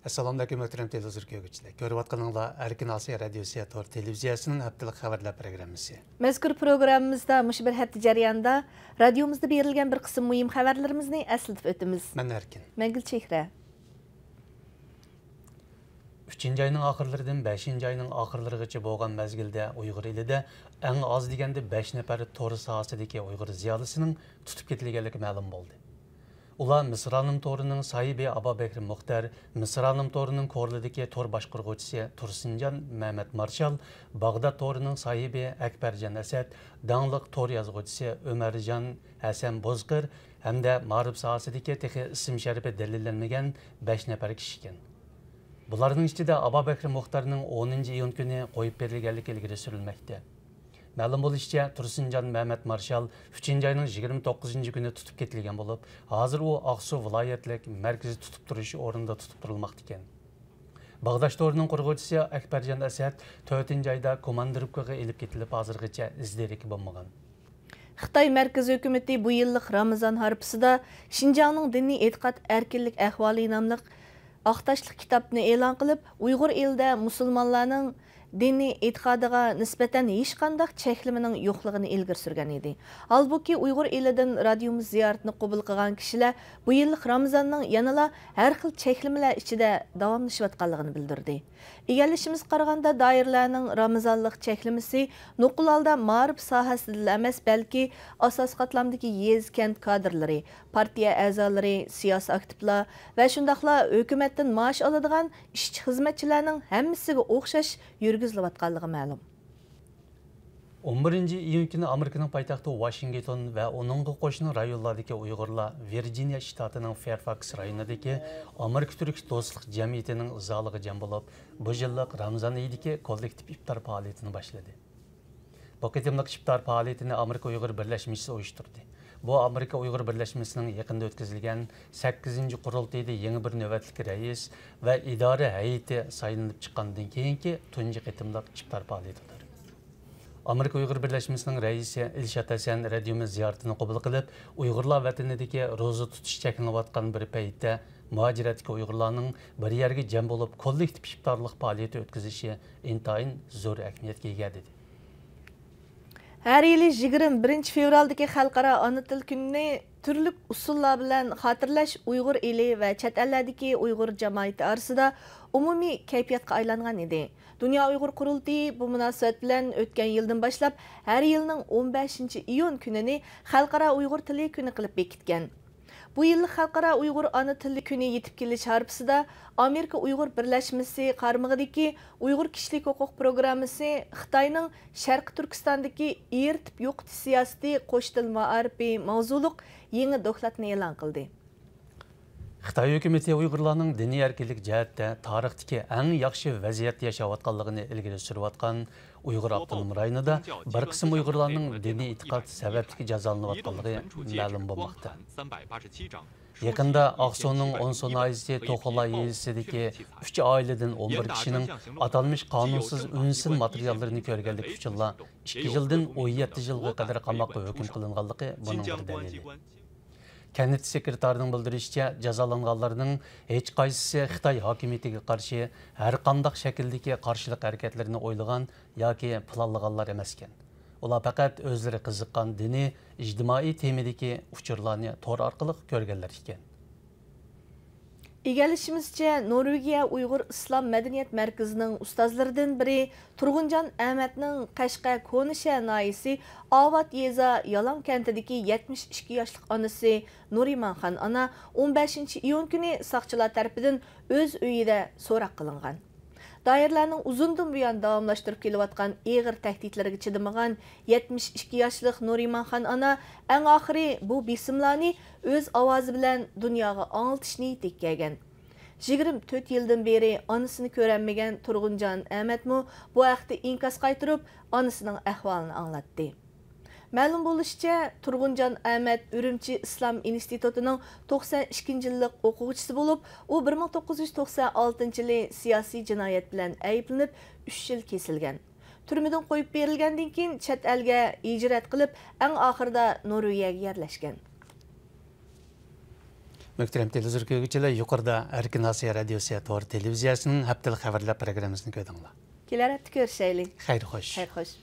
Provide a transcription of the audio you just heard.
Assalomu alaykum muhtaram televizor ko'ruvchilar. Ko'rayotganinglar Erkin Osiyo radiosi tor televiziyasining haftalik xabarlar programmasi. Mazkur programmamizda mush bir hafta jarayonida radiomizda berilgan bir qism muhim xabarlarimizni eslatib o'tamiz. Men Erkin. Men Gulchehra. 3-oyning oxirlaridan 5-oyning oxirlarigacha bo'lgan mezgilda Uyg'ur elida eng oz deganda 5 nafar tor sohasidagi Uyg'ur ziyolisining tutib ketilganligi ma'lum bo'ldi. Ular Misranim torining sahibi Ababekir Muxtar, Misranim torining Korlidagi tor boshqaruvchisi Tursinjon Mehmet Marshal, Bag'dod torining sahibi Akbarjon Asad, dangliq tor yozuvchisi Umarjon Hasan Bozqir hamda ma'rif sohasidagi texi ism sharifi dalillanmagan 5 nafar kishi ekan. Bularning ichida Ababekir Muxtarning 10-iyun kuni qo'yib berilganligi ilgari surilmoqda. Ma'lum bo'lishicha, Tursinjon Mehmet Marshal 3-oyning 29 kuni tutib ketilgan bo'lib, hozir u Aqsu viloyatlik markaziy tutib turish o'rnida tutib turilmoqda ekan. Bag'dod torining qurg'uvchisi Akbarjon Asad 4-oyda komandirovkaga elib ketilib, hozirgacha izdirik bo'lmagan. Xitoy markaziy hukumatı bu yillik Ramazon harpisida Xinjiangning diniy e'tiqod erkinlik ahvoli nomli aqtashlik kitobni e'lon qilib, Uyg'ur elida musulmonlarning diniy e'tiqodiga nisbatan hech qanday cheklamaning yo'qligini ilgari surgan edi. Halbuki Uyg'ur elidan radiomiz ziyoratini qabul qilgan kishilar bu yillik Ramazonning yanada har xil cheklamalar ichida davomlashayotganligini bildirdi. Egallashimiz qaraganda doirlarning Ramazonlik cheklamasi nuqul holda ma'rif sohasida emas, balki asos qatlamdagi yez kent kadrlari, partiya a'zolari, siyosiy aktivlar va shundaqla hukumatdan maosh oladigan ishchi xizmatchilarning hammasiga o'xshash yurgizilayotganligi ma'lum. 11-iyun kuni Amerikaning poytaxti Washington va uningga qo'shni rayonlardagi Uyg'urlar Virginia shtatining Fairfax rayonidagi Amerika Turk do'stlik jamiyatining a'zoligi jam bo'lib, bu yillik Ramazon oyidagi kollektiv iftor faoliyatini boshladi. Bu qitimliq iftor faoliyatini Amerika Uyg'ur birlashmasi uyushtirdi. Bu Amerika Uyg'ur birlashmasining yaqinda o'tkazilgan 8-qurultayda yangi bir navbatlik rais va idora hay'ati saylanib chiqqandan keyingi tunji qitimliq iftor faoliyatidir. Amerika Uyg'ur birlashmasining raisi Ilshad Hasan radiomiz ziyoratini qabul qilib, Uyg'urlar vatanidagi ro'za tutish cheklanayotgan bir paytda muhojiratga Uyg'urlarning bir yerga jam bo'lib, kollektiv iftorlik faoliyati o'tkazishi intayin zo'r ahamiyatga ega dedi. Her yili 21 fevraldagi xalqaro ona til kunini turli usullar bilan xotirlash Uyg'ur eli va chet ellardagi Uyg'ur jamoati orasida umumiy kayfiyatga aylangan edi. Dünya Uyg'ur qurultiyi bu munosabat bilan o'tgan yildan boshlab har yilning 15-iyun kunini xalqaro Uyg'ur tili kuni qilib bekitgan. Bu yillik xalqaro Uyg'ur ona tili kuni yetib kelish harpisida Amerika Uyg'ur birlashmasi qaramog'idagi Uyg'ur kishilik huquq programmasi Xitoyning Sharqi Turkistondagi eritib yo'qitish siyosati qo'shtil ma'arifi mavzuliq yangi dokladni e'lon qildi. Xitoy hukumati Uyg'urlarning diniy erkinlik jihatda tarixdagi eng yaxshi vaziyatda yashayotganligini ilgari surayotgan Uyg'ur avtonom rayonida bir qism Uyg'urlarning diniy e'tiqod sababli jazolanayotganligi ma'lum bo'lmoqda. Yaqinda Aqsuning 10 so'nayisi To'qola yezisidagi 3 oiladan 11 kishining atalmış qonunsiz unsil materiallarini ko'rganligi uchun 2 yildan 17 yilga qadar qamoqqa hukm qilinganligi buning bir dalili. Kennedy sekretarining bildirishicha, jazolanganlarning hech qaysisi Xitoy hokimiyatiga qarshi har qanday shakldagi qarshilik harakatlarini o'ylagan yoki planlaganlar emas ekan. Ular faqat o'zlari qiziqqan diniy, ijtimoiy temadagi uchurlarni tor orqali ko'rganlar ekan. Egallashimizcha, Norvegiya Uyg'ur Islom madaniyat markazining ustozlaridan biri Turg'unjon Ahmadning Qashqa Konishar noyisi Avat Yeza Yalam kentidagi 72 yoshlik onasi Nurimanxon ana 15-iyun kuni soqchilar tarafidan o'z uyida so'roq qilingan. Doirlarning uzundan buyon davomlashtirib kelayotgan og'ir tahdidlarga chidamagan 72 yoshlik Nurimanxon ana eng oxiri bu besimlarni o'z ovozi bilan dunyoga anglatish niyatiga kelgan. 24 yildan beri onasini ko'rolmagan Turg'unjon Ahmadmu bu haqda inkos qaytirib, onasining ahvolini anglatdi. Ma'lum bo'lishicha, Turg'unjon Ahmad Urumchi Islom institutining 92-yillik o'quvchisi bo'lib, u 1996-yili siyosiy jinoyat bilan ayblanib 3 yil kesilgan. Turmadan qo'yib berilgandan keyin chet elga hijrat qilib, eng oxirida Norvegiyaga yerlashgan. Möhtərəm televizor görgüçülər, yuqorida Erkin Asiya Radiosu Tor televiziyasının həftəlik xəbərlər proqrammasını gördüңlər. Kelər həftə görüşəylik. Xeyr xoş. Xeyr xoş.